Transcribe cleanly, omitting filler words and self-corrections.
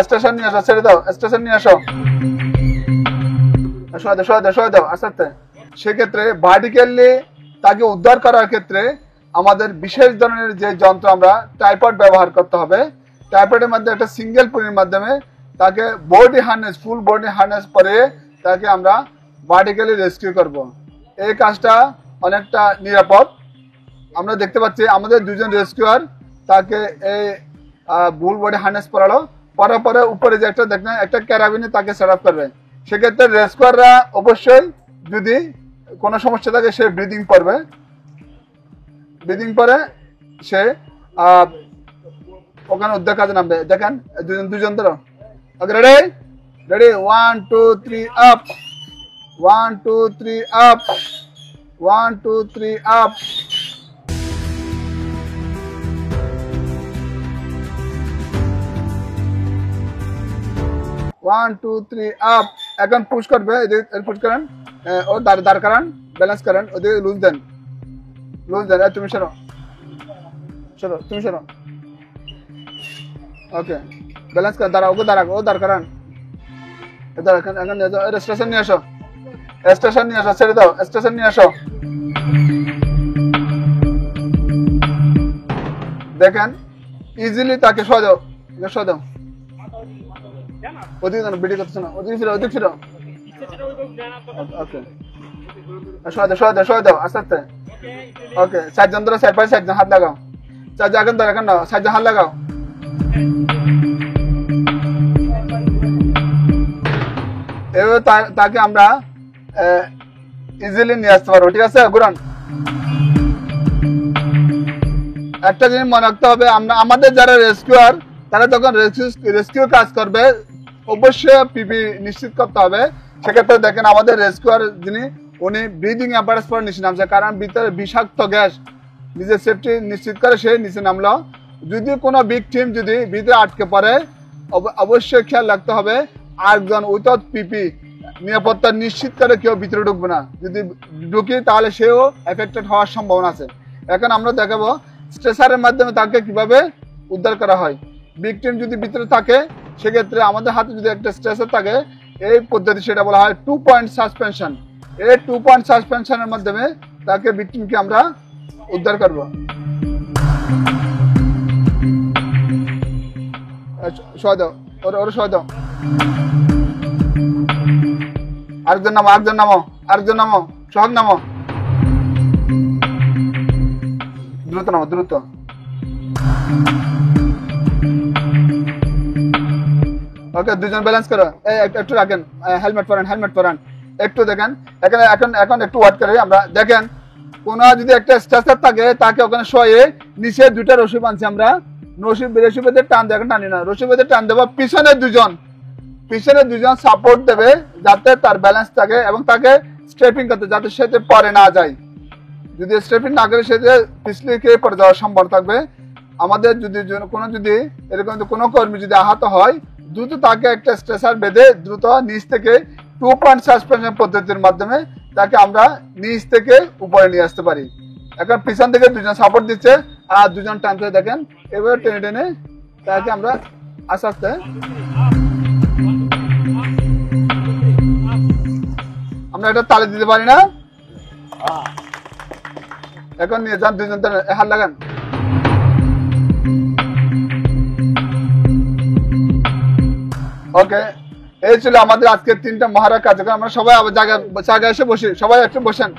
Station নিয়ে আসো, ছেড়ে দাও, স্টেশন নিয়ে আসো, সরে দাও আস্তে আস্তে। সেক্ষেত্রে ভার্টিক্যালি তাকে উদ্ধার করার ক্ষেত্রে আমাদের বিশেষ ধরনের যে যন্ত্র আমরা টাইপড ব্যবহার করতে হবে। টাইপডের মধ্যে একটা সিঙ্গেল পুলির মাধ্যমে তাকে body harness, full body harness পরে তাকে আমরা ভার্টিক্যালি রেস্কিউ করব। এই কাজটা অনেকটা নিরাপদ। আমরা দেখতে পাচ্ছি আমাদের দুজন রেস্কিউয়ার তাকে এই ফুল বডি হার্নেস পরালো, পরার পরে উপরে যে একটা দেখলেন একটা ক্যারাবিনে তাকে সেট আপ করবে। সেক্ষেত্রে রেস্কিউয়াররা অবশ্যই যদি কোনো সমস্যা থাকে সে ব্রিদিং করবে, ব্রিদিং পরে সে ওখানে উদ্ধার কাজে নামবে। দেখেন দুজন ধরো, okay ready, ready, 1 2 3 up, 1 2 3 up, 1 2 3 up. One two three up. এখন পুশ করবে, পুশ করেন, ও দাঁড় করান, ব্যালেন্স করেন, ওদিকে লুজ দেন, তুমি সরো, তুমি সরো, ওকে ব্যালেন্স করেন, দাঁড়াও, ওকে ও দাঁড় করান, এখন স্টেশন নিয়ে আসো, ছেড়ে দাও, স্টেশন নিয়ে আসো। দেখেন ইজিলি তাকে সজাও, ওদিকে জানো ভিডিও করতেছ না, ওদিকে ফিরো, ওকে সরে দাও আস্তে আস্তে, ওকে 4 জন ধরো, 4 জন হাত লাগাও, 4 জন এখন ধরো, এখন নাও, 4 জন হাত লাগাও। এভাবে তাকে আমরা ইজিলি নিয়ে আসতে পারবো, ঠিক আছে। ঘুরান। একটা জিনিস মনে রাখতে হবে, আমরা আমাদের যারা রেস্কিউয়ার তারা যখন রেস্কিউ কাজ করবে অবশ্যই পিপি নিশ্চিত করতে হবে। সেক্ষেত্রে দেখেন আমাদের রেস্কিউয়ার যিনি উনি ব্রিদিং অ্যাপারেটস পরে নিচে নামছে, কারণ ভিতরে বিষাক্ত গ্যাস, নিজের সেফটি নিশ্চিত করে সে নিচে নামলো। যদি কোনো ভিকটিম যদি ভিতরে আটকে পড়ে অবশ্যই খেয়াল রাখতে হবে আরেকজন উইথাউট পিপি নিরাপত্তা নিশ্চিত করে কেউ ভিতরে ঢুকবে না। যদি ঢুকি তাহলে সেও এফেক্টেড হওয়ার সম্ভাবনা আছে। এখন আমরা দেখাবো স্ট্রেসারের মাধ্যমে তাকে কিভাবে উদ্ধার করা হয়। ভিকটিম যদি ভিতরে থাকে সেক্ষেত্রে আমাদের হাতে যদি একটা স্ট্রেসার থাকে, এই পদ্ধতি সেটা বলা হয় 2 পয়েন্ট সাসপেনশন। এই 2 পয়েন্ট সাসপেনশনের মাধ্যমে তাকে ভিকটিমকে আমরা উদ্ধার করব। সহায় দাও, ওরা সহায় দাও, আরেকজন নামো, সহজ নামো, দ্রুত নামো, দ্রুত। ওকে 2 জন ব্যালেন্স করো, একটু রাখেন, হেলমেট পরান, একটু দেখেন। এখন একটু ওয়াট করে আমরা দেখেন কোন যদি একটা স্ট্রেচার থাকে তাকে ওখানে শোয়ে নিচে 2টা রশি বাঁধছি আমরা, রশি বেঁধে টান দেখেন, টানি না, রশি বেঁধে টান দেবো। পিছনে দুজন সাপোর্ট দেবে যাতে তার ব্যালেন্স থাকে এবং তাকে স্টেপিং করতে যাতে সে পরে না যায়। যদি স্টেপিং না করে সে পিছলে খেয়ে পড়ে যাওয়ার সম্ভাবনা থাকবে। আমাদের যদি এরকম কোনো কর্মী যদি আহত হয় দ্রুত তাকে একটা স্ট্রেচার বেঁধে দ্রুত নিচ থেকে 2 পয়েন্ট সাসপেনশন পদ্ধতির মাধ্যমে তাকে আমরা নিচ থেকে উপরে নিয়ে আসতে পারি। এখন পিছন থেকে 2 জন সাপোর্ট দিচ্ছে আর 2 জন টানতে, দেখেন এভাবে টেনে তাকে আমরা আস্তে আস্তে আমরা এটা তালে দিতে পারি না। এখন নিয়ে যান, 2 জন হাত লাগান। ওকে, এই ছিল আমাদের আজকের 3টা মহারা কার্যক্রম। আমরা সবাই জায়গায় এসে বসি, সবাই একটু বসেন।